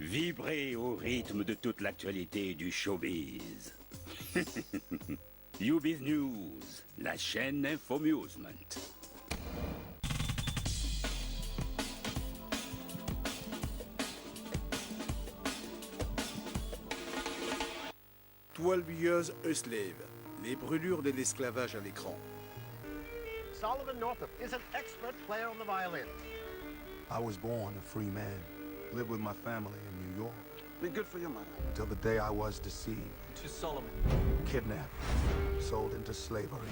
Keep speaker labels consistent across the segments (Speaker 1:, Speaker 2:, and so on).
Speaker 1: Vibrez au rythme de toute l'actualité du showbiz. YouBiz News, la chaîne Infomusement.
Speaker 2: Twelve Years a Slave, les brûlures de l'esclavage à l'écran.
Speaker 3: Solomon Northup is an expert player on the violin.
Speaker 4: I was born a free man, lived with my family in New York.
Speaker 5: Be good for your mother.
Speaker 4: Until the day I was deceived,
Speaker 6: To Solomon.
Speaker 4: kidnapped, sold into slavery.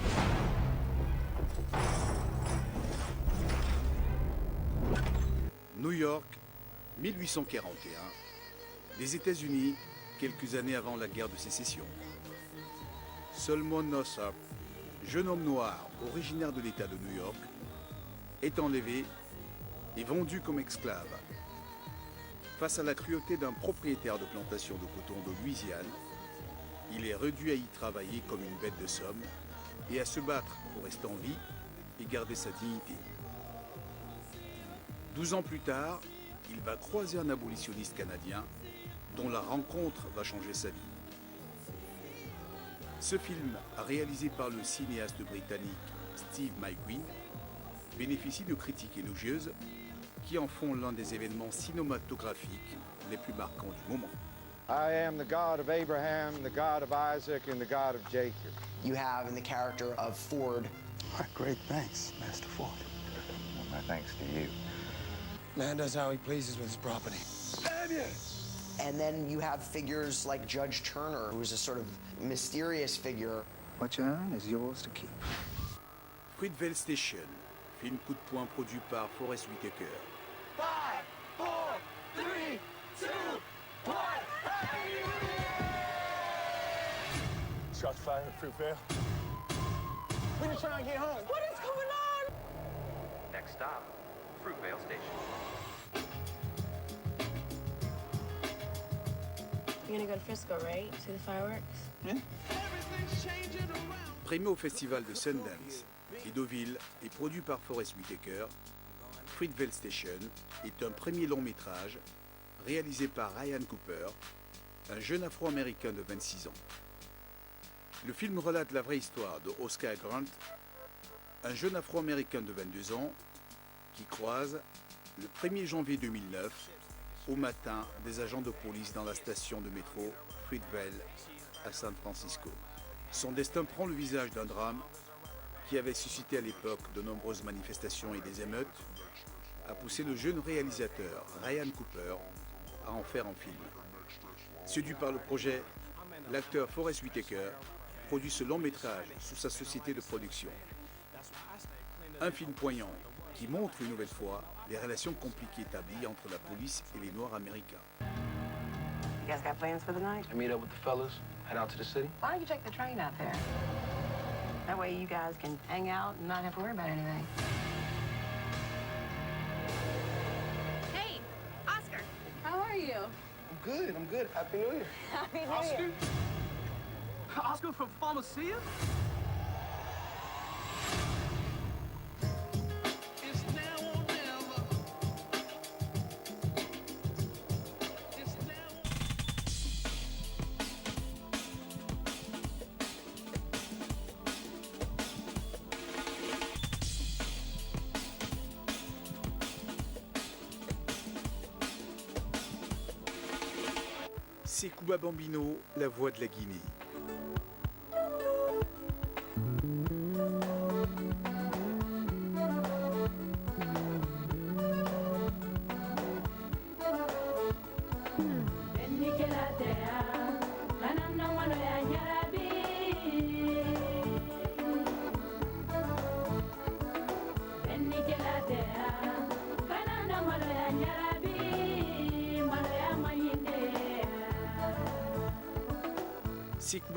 Speaker 2: New York, 1841. Les États-Unis, quelques années avant la guerre de sécession. Solomon Northup, jeune homme noir originaire de l'État de New York, est enlevé et vendu comme esclave. Face à la cruauté d'un propriétaire de plantation de coton de Louisiane, il est réduit à y travailler comme une bête de somme et à se battre pour rester en vie et garder sa dignité. 12 ans plus tard, il va croiser un abolitionniste canadien dont la rencontre va changer sa vie. Ce film, réalisé par le cinéaste britannique Steve McQueen, bénéficie de critiques élogieuses qui en font l'un des événements cinématographiques les plus marquants du moment.
Speaker 7: I am the God of Abraham, the God of Isaac, and the God of Jacob.
Speaker 8: You have in the character of Ford.
Speaker 4: Great thanks, Master Ford.
Speaker 5: My thanks to you.
Speaker 6: Man does how he pleases with his property.
Speaker 8: And then you have figures like Judge Turner, who is a sort of mysterious figure.
Speaker 4: What you earn is yours to keep.
Speaker 2: Fruitvale Station, film coup de poing produit par Forest Whitaker.
Speaker 3: 5, 4, 3, 2, 1.
Speaker 6: Shots fired at Fruitvale.
Speaker 3: We're just trying to get home.
Speaker 9: What is going on?
Speaker 10: Next stop, Fruitvale Station.
Speaker 9: You're gonna go to Frisco, right? See the fireworks?
Speaker 2: Primé au festival de Sundance et Deauville et produit par Forest Whitaker, Fruitvale Station est un premier long métrage réalisé par Ryan Cooper, un jeune Afro-Américain de 26 ans. Le film relate la vraie histoire de Oscar Grant, un jeune Afro-Américain de 22 ans qui croise, le 1er janvier 2009, au matin, des agents de police dans la station de métro Fruitvale à San Francisco. Son destin prend le visage d'un drame qui avait suscité à l'époque de nombreuses manifestations et des émeutes, a poussé le jeune réalisateur Ryan Cooper à en faire un film. Séduit par le projet, l'acteur Forest Whitaker produit ce long métrage sous sa société de production. Un film poignant qui montre une nouvelle fois les relations compliquées établies entre la police et les Noirs américains.
Speaker 9: You guys got plans for the night?
Speaker 6: I meet up with the fellas, head out to the city.
Speaker 9: Why don't you take the train out there? That way you guys can hang out and not have to worry about anything.
Speaker 11: Hey, Oscar.
Speaker 9: How are you?
Speaker 6: I'm good. Happy New Year.
Speaker 9: Happy New Year.
Speaker 6: Oscar from Pharmacia?
Speaker 2: C'est Cuba Bambino, la voix de la Guinée.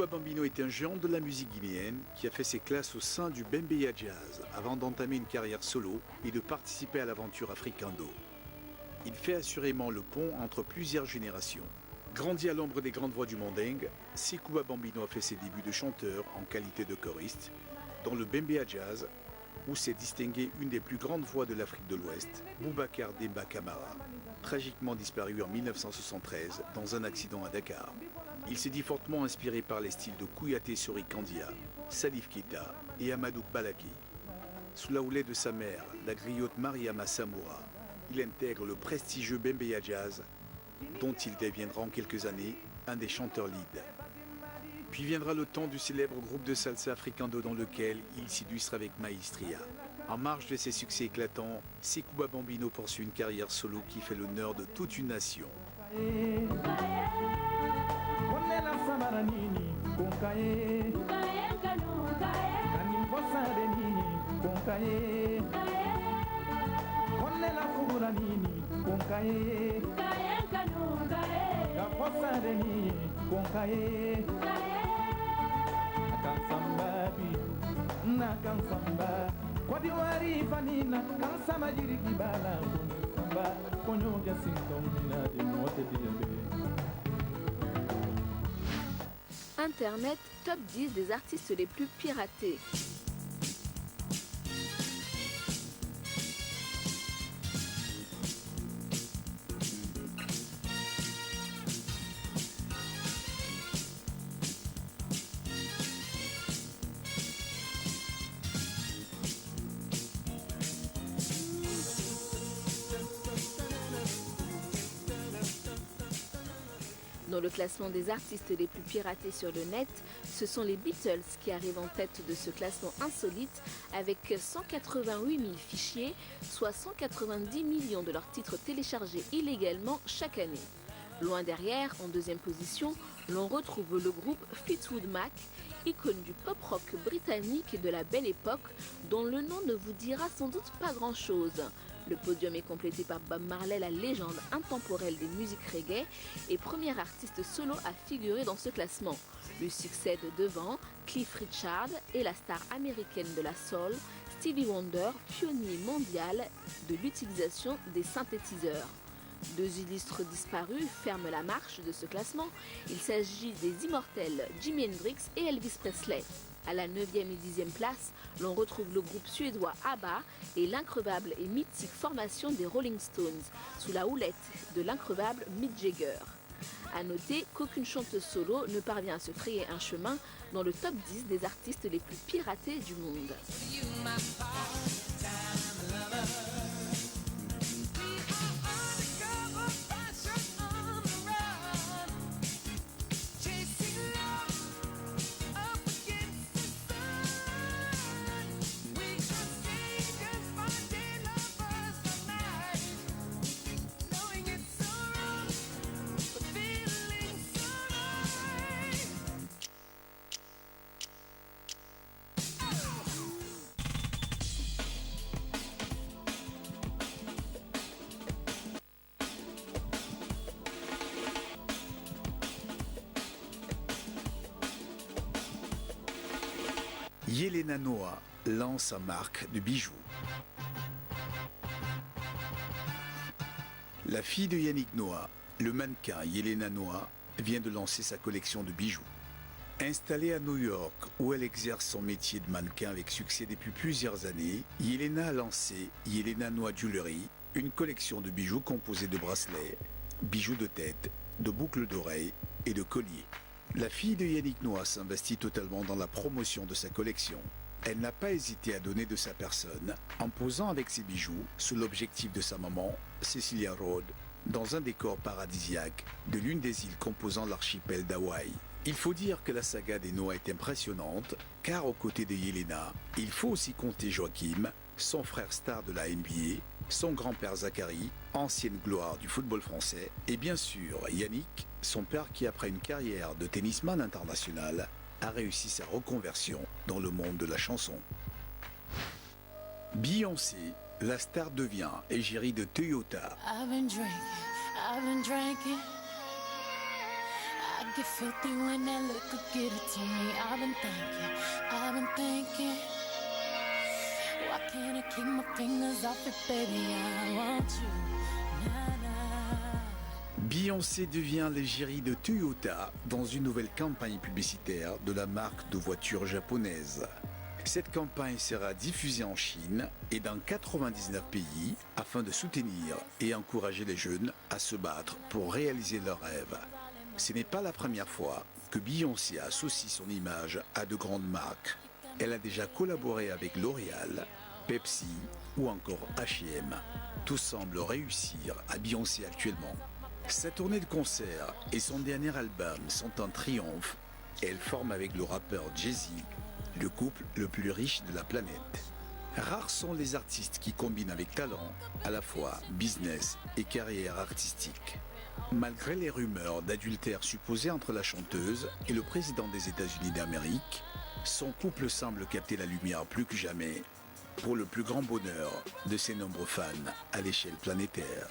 Speaker 2: Cuba Bambino est un géant de la musique guinéenne qui a fait ses classes au sein du Bembeya Jazz avant d'entamer une carrière solo et de participer à l'aventure Africando. Il fait assurément le pont entre plusieurs générations. Grandi à l'ombre des grandes voix du mandingue, Cuba Bambino a fait ses débuts de chanteur en qualité de choriste dans le Bembeya Jazz où s'est distinguée une des plus grandes voix de l'Afrique de l'Ouest, Boubacar Demba Camara. tragiquement disparu en 1973 dans un accident à Dakar. Il s'est dit fortement inspiré par les styles de Kouyaté Sori Kandia, Salif Keita et Amadou Balaki. Sous la houlette de sa mère, la griotte Mariama Samoura, il intègre le prestigieux Bembeya Jazz, dont il deviendra en quelques années un des chanteurs lead. Puis viendra le temps du célèbre groupe de salsa africando dans lequel il s'illustre avec Maestria. En marge de ses succès éclatants, Sekouba Bambino poursuit une carrière solo qui fait l'honneur de toute une nation.
Speaker 12: Internet, top 10 des artistes les plus piratés. Dans le classement des artistes les plus piratés sur le net, ce sont les Beatles qui arrivent en tête de ce classement insolite avec 188 000 fichiers, soit 190 millions de leurs titres téléchargés illégalement chaque année. Loin derrière, en deuxième position, l'on retrouve le groupe Fleetwood Mac, icône du pop-rock britannique de la belle époque, dont le nom ne vous dira sans doute pas grand-chose. Le podium est complété par Bob Marley, la légende intemporelle des musiques reggae et premier artiste solo à figurer dans ce classement. Lui succède devant Cliff Richard et la star américaine de la soul, Stevie Wonder, pionnier mondial de l'utilisation des synthétiseurs. Deux illustres disparus ferment la marche de ce classement. Il s'agit des immortels Jimi Hendrix et Elvis Presley. À la 9e et 10e place, l'on retrouve le groupe suédois ABBA et l'increvable et mythique formation des Rolling Stones, sous la houlette de l'increvable Mick Jagger. A noter qu'aucune chanteuse solo ne parvient à se frayer un chemin dans le top 10 des artistes les plus piratés du monde.
Speaker 2: Yelena Noah lance sa marque de bijoux. La fille de Yannick Noah, le mannequin Yelena Noah, vient de lancer sa collection de bijoux. Installée à New York, où elle exerce son métier de mannequin avec succès depuis plusieurs années, Yelena a lancé Yelena Noah Jewelry, une collection de bijoux composée de bracelets, bijoux de tête, de boucles d'oreilles et de colliers. La fille de Yannick Noah s'investit totalement dans la promotion de sa collection. Elle n'a pas hésité à donner de sa personne en posant avec ses bijoux sous l'objectif de sa maman, Cecilia Rhodes, dans un décor paradisiaque de l'une des îles composant l'archipel d'Hawaï. Il faut dire que la saga des Noah est impressionnante, car aux côtés de Yelena, il faut aussi compter Joachim, son frère star de la NBA, son grand-père Zachary, ancienne gloire du football français, et bien sûr Yannick, son père qui après une carrière de tennisman international, a réussi sa reconversion dans le monde de la chanson. Beyoncé, la star devient égérie de Toyota. Beyoncé devient l'égérie de Toyota dans une nouvelle campagne publicitaire de la marque de voitures japonaise. Cette campagne sera diffusée en Chine et dans 99 pays afin de soutenir et encourager les jeunes à se battre pour réaliser leurs rêves. Ce n'est pas la première fois que Beyoncé associe son image à de grandes marques. Elle a déjà collaboré avec L'Oréal, Pepsi ou encore H&M. Tout semble réussir à Beyoncé actuellement. Sa tournée de concert et son dernier album sont un triomphe. Elle forme avec le rappeur Jay-Z le couple le plus riche de la planète. Rares sont les artistes qui combinent avec talent à la fois business et carrière artistique. Malgré les rumeurs d'adultère supposé entre la chanteuse et le président des États-Unis d'Amérique, son couple semble capter la lumière plus que jamais pour le plus grand bonheur de ses nombreux fans à l'échelle planétaire.